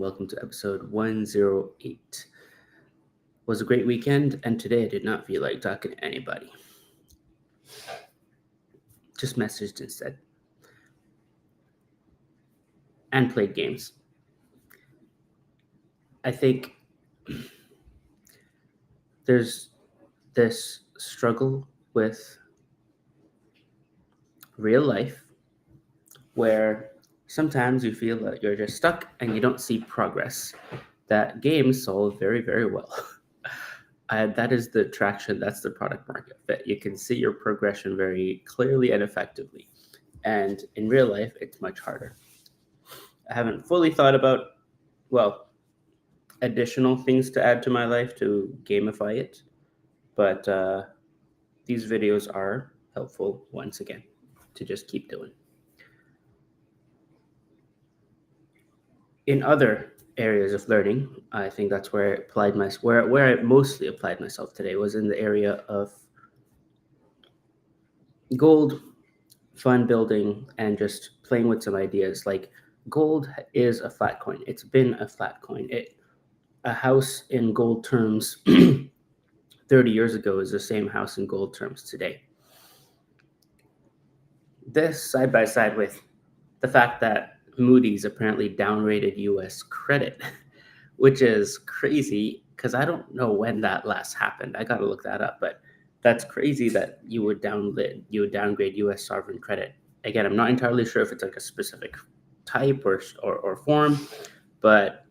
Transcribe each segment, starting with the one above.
welcome to episode 108. Was a great weekend, and today I did not feel like talking to anybody. Just messaged instead and played games. I think there's this struggle with real life where sometimes you feel that you're just stuck and you don't see progress that games solve very, very well. That is the traction, that's the product market fit. You can see your progression very clearly and effectively. And in real life, it's much harder. I haven't fully thought about, additional things to add to my life to gamify it, but these videos are helpful once again to just keep doing. In other areas of learning, I think that's where I applied where I mostly applied myself today was in the area of gold, fund building, and just playing with some ideas. Like gold is a flat coin. It's been a flat coin. A house in gold terms 30 years ago is the same house in gold terms today. This side by side with the fact that Moody's apparently downgraded US credit, which is crazy because I don't know when that last happened. I got to look that up, but that's crazy that you would downgrade US sovereign credit. Again, I'm not entirely sure if it's like a specific type or form, but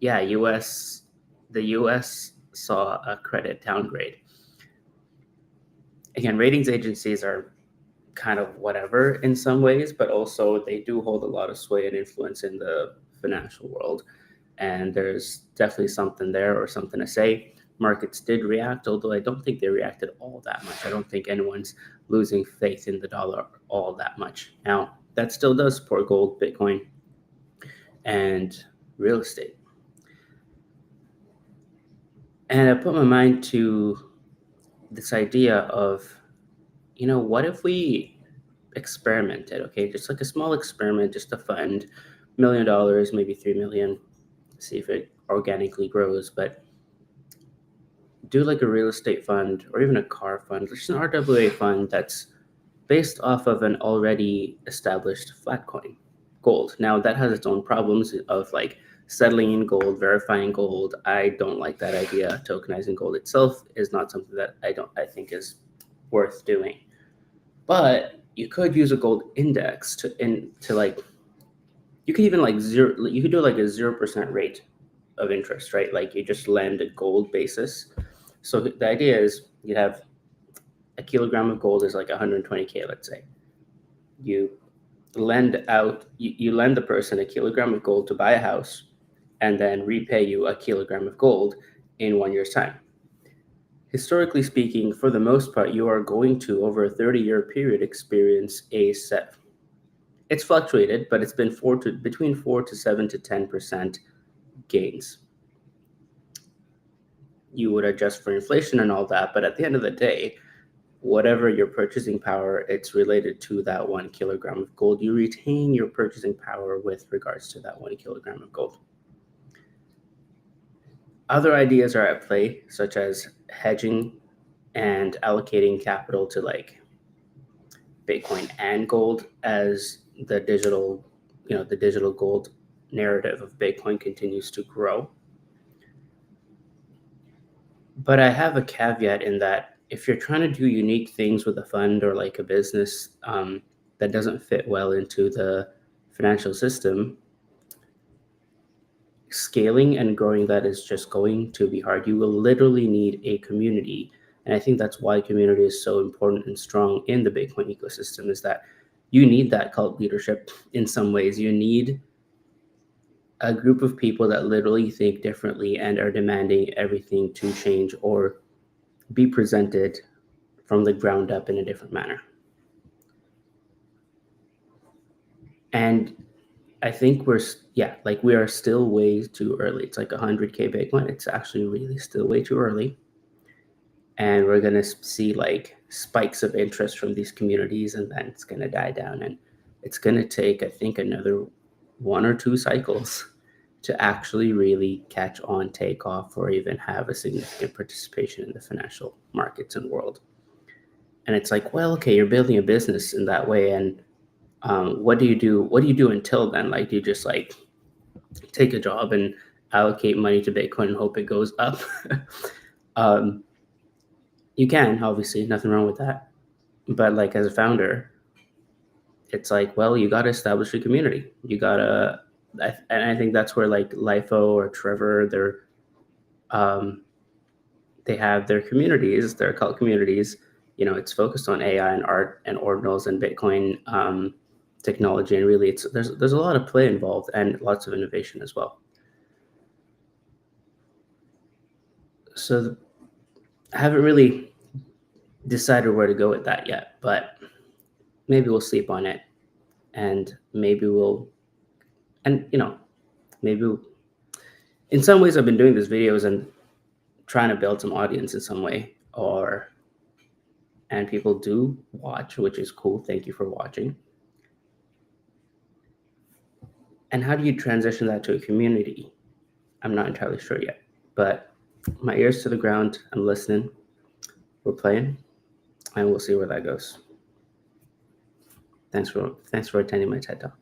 yeah, the US saw a credit downgrade. Again, ratings agencies are kind of whatever in some ways, but also they do hold a lot of sway and influence in the financial world. And there's definitely something there or something to say. Markets did react, although I don't think they reacted all that much. I don't think anyone's losing faith in the dollar all that much. Now, that still does support gold, Bitcoin, and real estate. And I put my mind to this idea of, what if we experimented, okay? Just like a small experiment, just a fund, $1 million, maybe 3 million, see if it organically grows, but do like a real estate fund or even a car fund, just an RWA fund that's based off of an already established flat coin, gold. Now that has its own problems of like settling in gold, verifying gold. I don't like that idea. Tokenizing gold itself is not something that I think is worth doing. But you could use a gold index to you could even you could do like a 0% rate of interest, right? Like you just lend a gold basis. So the idea is you'd have a kilogram of gold is like 120K, let's say. You lend the person a kilogram of gold to buy a house and then repay you a kilogram of gold in 1 year's time. Historically speaking, for the most part, you are going to, over a 30-year period, experience it's fluctuated, but it's been between 4 to 7 to 10% gains. You would adjust for inflation and all that, but at the end of the day, whatever your purchasing power, it's related to that 1 kilogram of gold. You retain your purchasing power with regards to that 1 kilogram of gold. Other ideas are at play, such as hedging and allocating capital to like Bitcoin and gold as the digital gold narrative of Bitcoin continues to grow. But I have a caveat in that if you're trying to do unique things with a fund or like a business that doesn't fit well into the financial system, scaling and growing that is just going to be hard. You will literally need a community. And I think that's why community is so important and strong in the Bitcoin ecosystem, is that you need that cult leadership in some ways. You need a group of people that literally think differently and are demanding everything to change or be presented from the ground up in a different manner. And I think we are still way too early. It's like 100K Bitcoin. It's actually really still way too early. And we're going to see like spikes of interest from these communities, and then it's going to die down. And it's going to take, I think, another 1 or 2 cycles to actually really catch on, take off, or even have a significant participation in the financial markets and world. And it's like, well, okay, you're building a business in that way, and what do you do? What do you do until then? Like, do you just like take a job and allocate money to Bitcoin and hope it goes up? um, you can, obviously, nothing wrong with that. But like as a founder, it's like, well, you got to establish a community. You gotta, and I think that's where like LIFO or Trevor, um, they have their communities, their cult communities. You know, it's focused on AI and art and ordinals and Bitcoin technology, and really, there's a lot of play involved and lots of innovation as well. So I haven't really decided where to go with that yet, but maybe we'll sleep on it, and maybe we'll, and maybe in some ways I've been doing these videos and trying to build some audience in some way, and people do watch, which is cool. Thank you for watching. And how do you transition that to a community? I'm not entirely sure yet, but my ears to the ground. I'm listening. We're playing, and we'll see where that goes. Thanks for attending my TED Talk.